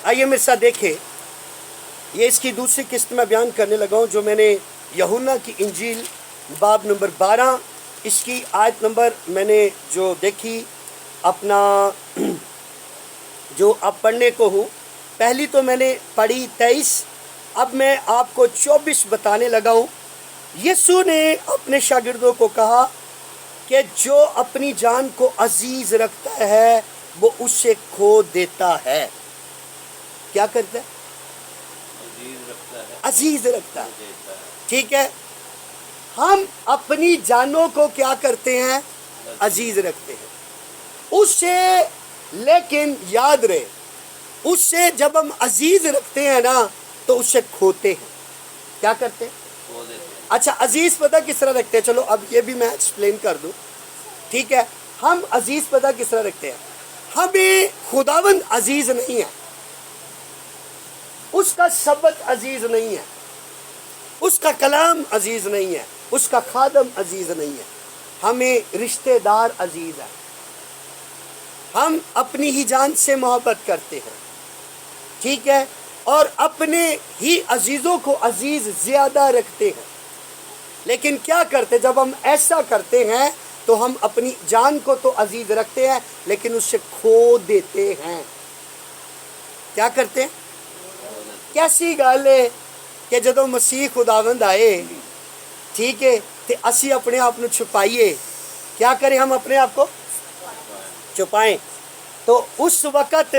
آئیے میرے ساتھ دیکھیں، یہ اس کی دوسری قسط میں بیان کرنے لگا ہوں جو میں نے یوحنا کی انجیل باب نمبر 12 اس کی آیت نمبر میں نے جو دیکھی اپنا جو اب پڑھنے کو ہوں، پہلی تو میں نے پڑھی 23، اب میں آپ کو 24 بتانے لگا ہوں۔ یسوع نے اپنے شاگردوں کو کہا کہ جو اپنی جان کو عزیز رکھتا ہے وہ اسے کھو دیتا ہے۔ کیا کرتا ہے؟ عزیز رکھتا ہے۔ ٹھیک ہے، ہم اپنی جانوں کو کیا کرتے ہیں؟ عزیز رکھتے ہیں اس سے، لیکن یاد رہے اس سے جب ہم عزیز رکھتے ہیں نا تو اسے کھوتے ہیں۔ کیا کرتے ہیں؟ اچھا، عزیز پتہ کس طرح رکھتے ہیں؟ چلو اب یہ بھی میں ایکسپلین کر دوں۔ ٹھیک ہے، ہم عزیز پتہ کس طرح رکھتے ہیں؟ ہمیں خداوند عزیز نہیں ہے، اس کا سبت عزیز نہیں ہے، اس کا کلام عزیز نہیں ہے، اس کا خادم عزیز نہیں ہے، ہمیں رشتہ دار عزیز ہے۔ ہم اپنی ہی جان سے محبت کرتے ہیں، ٹھیک ہے، اور اپنے ہی عزیزوں کو عزیز زیادہ رکھتے ہیں۔ لیکن کیا کرتے جب ہم ایسا کرتے ہیں تو ہم اپنی جان کو تو عزیز رکھتے ہیں لیکن اس سے کھو دیتے ہیں۔ کیا کرتے ہیں؟ کیسی گل ہے کہ جدو مسیح خداوند آئے، ٹھیک ہے، تو اسی اپنے آپ کو چھپائیے۔ کیا کریں؟ ہم اپنے آپ کو چھپائیں تو اس وقت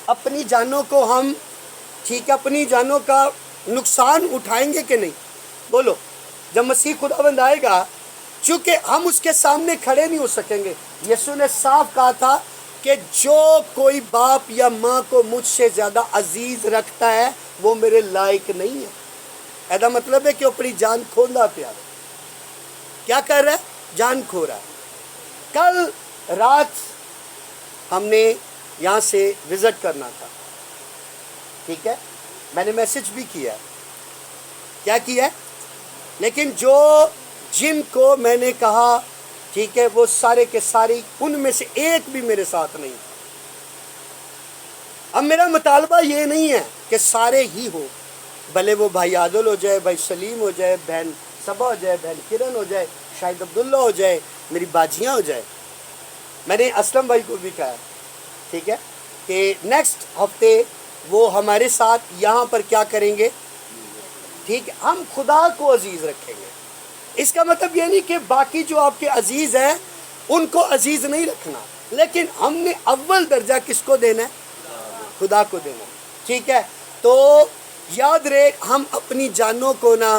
اپنی جانوں کو ہم، ٹھیک ہے، اپنی جانوں کا نقصان اٹھائیں گے کہ نہیں؟ بولو۔ جب مسیح خداوند آئے گا، چونکہ ہم اس کے سامنے کھڑے نہیں ہو سکیں گے۔ یسوع نے صاف کہا تھا کہ جو کوئی باپ یا ماں کو مجھ سے زیادہ عزیز رکھتا ہے وہ میرے لائق نہیں ہے۔ ایسا مطلب ہے کہ وہ اپنی جان کھوندا پیا ہے۔ کیا کر رہا ہے؟ جان کھو رہا ہے۔ کل رات ہم نے یہاں سے وزٹ کرنا تھا، ٹھیک ہے، میں نے میسج بھی کیا ہے۔ کیا کیا ہے؟ لیکن جن کو میں نے کہا، ٹھیک ہے، وہ سارے کے ساری، ان میں سے ایک بھی میرے ساتھ نہیں تھا۔ اب میرا مطالبہ یہ نہیں ہے کہ سارے ہی ہو، بھلے وہ بھائی عادل ہو جائے، بھائی سلیم ہو جائے، بہن صبا ہو جائے، بہن کرن ہو جائے، شاہد عبداللہ ہو جائے، میری باجیاں ہو جائے۔ میں نے اسلم بھائی کو بھی کہا، ٹھیک ہے، کہ نیکسٹ ہفتے وہ ہمارے ساتھ یہاں پر کیا کریں گے؟ ٹھیک ہے، ہم خدا کو عزیز رکھیں گے۔ اس کا مطلب یہ نہیں کہ باقی جو آپ کے عزیز ہیں ان کو عزیز نہیں رکھنا، لیکن ہم نے اول درجہ کس کو دینا ہے؟ خدا کو دینا۔ ٹھیک ہے، تو یاد رہے ہم اپنی جانوں کو نہ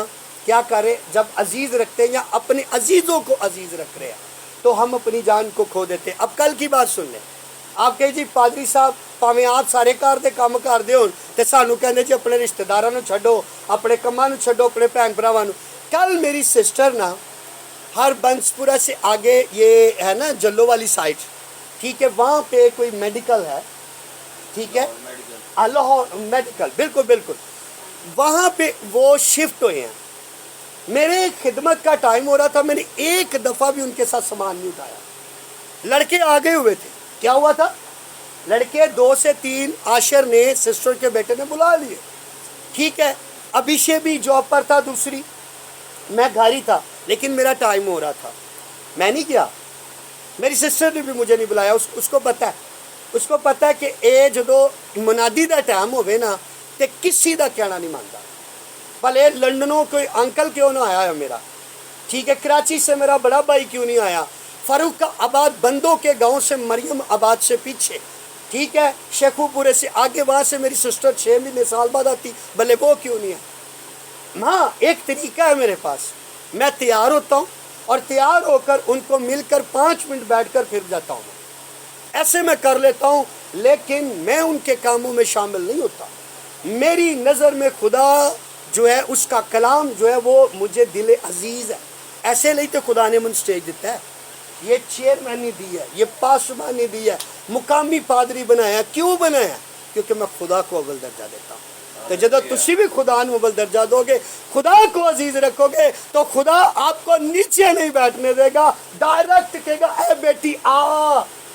کیا کریں، جب عزیز رکھتے ہیں یا اپنے عزیزوں کو عزیز رکھ رہے ہیں تو ہم اپنی جان کو کھو دیتے ہیں۔ اب کل کی بات سن لیں۔ آپ کہیں جی پادری صاحب پاویں آپ سارے کار دے کام کردے ہون تے سانو کہندے جی اپنے رشتہ داراں نو چھڈو، اپنے کماں نو چھڈو، اپنے بھین بھراواں نو۔ کل میری سسٹر نا ہر بنسپورہ سے آگے یہ ہے نا جلو والی سائٹ، ٹھیک ہے، وہاں پہ کوئی میڈیکل ہے، ٹھیک ہے، لاہور میڈیکل، بالکل بالکل، وہاں پہ وہ شفٹ ہوئے ہیں۔ میرے خدمت کا ٹائم ہو رہا تھا، میں نے ایک دفعہ بھی ان کے ساتھ سامان نہیں اٹھایا۔ لڑکے آگے ہوئے تھے، کیا ہوا تھا؟ لڑکے 2 سے 3 عاشر نے سسٹر کے بیٹے نے بلا لیے، ٹھیک ہے، ابھیشے بھی جاب پر تھا دوسری، میں گھر ہی تھا، لیکن میرا ٹائم ہو رہا تھا، میں نہیں گیا۔ میری سسٹر نے بھی مجھے نہیں بلایا، اس کو پتہ ہے، اس کو پتہ ہے کہ اے جدو منادی دا ٹائم ہوئے نا تے کسی دا کہنا نہیں مانتا، بھلے لنڈنوں کوئی انکل کیوں نہ آیا ہے میرا، ٹھیک ہے، کراچی سے میرا بڑا بھائی کیوں نہیں آیا، فاروق آباد بندوں کے گاؤں سے مریم آباد سے پیچھے، ٹھیک ہے، شیخو پورے سے آگے، وہاں سے میری سسٹر 6 مہینے سال بعد آتی، بھلے وہ کیوں نہیں ہے۔ ہاں ایک طریقہ ہے میرے پاس، میں تیار ہوتا ہوں اور تیار ہو کر ان کو مل کر 5 منٹ بیٹھ کر پھر جاتا ہوں، ایسے میں کر لیتا ہوں، لیکن میں ان کے کاموں میں شامل نہیں ہوتا۔ میری نظر میں خدا جو ہے، اس کا کلام جو ہے وہ مجھے دل عزیز ہے۔ ایسے نہیں تو خدا نے من سٹیج دیتا ہے، یہ چیئرمینی دی ہے، یہ پاسبانی دی ہے، مقامی پادری بنایا، کیوں بنایا؟ کیونکہ میں خدا کو اول درجہ دیتا ہوں۔ تو جدو تسی بھی خدا نو اول درجہ دو گے، خدا کو عزیز رکھو گے، تو خدا آپ کو نیچے نہیں بیٹھنے دے گا، ڈائریکٹ کہے گا اے بیٹی آ،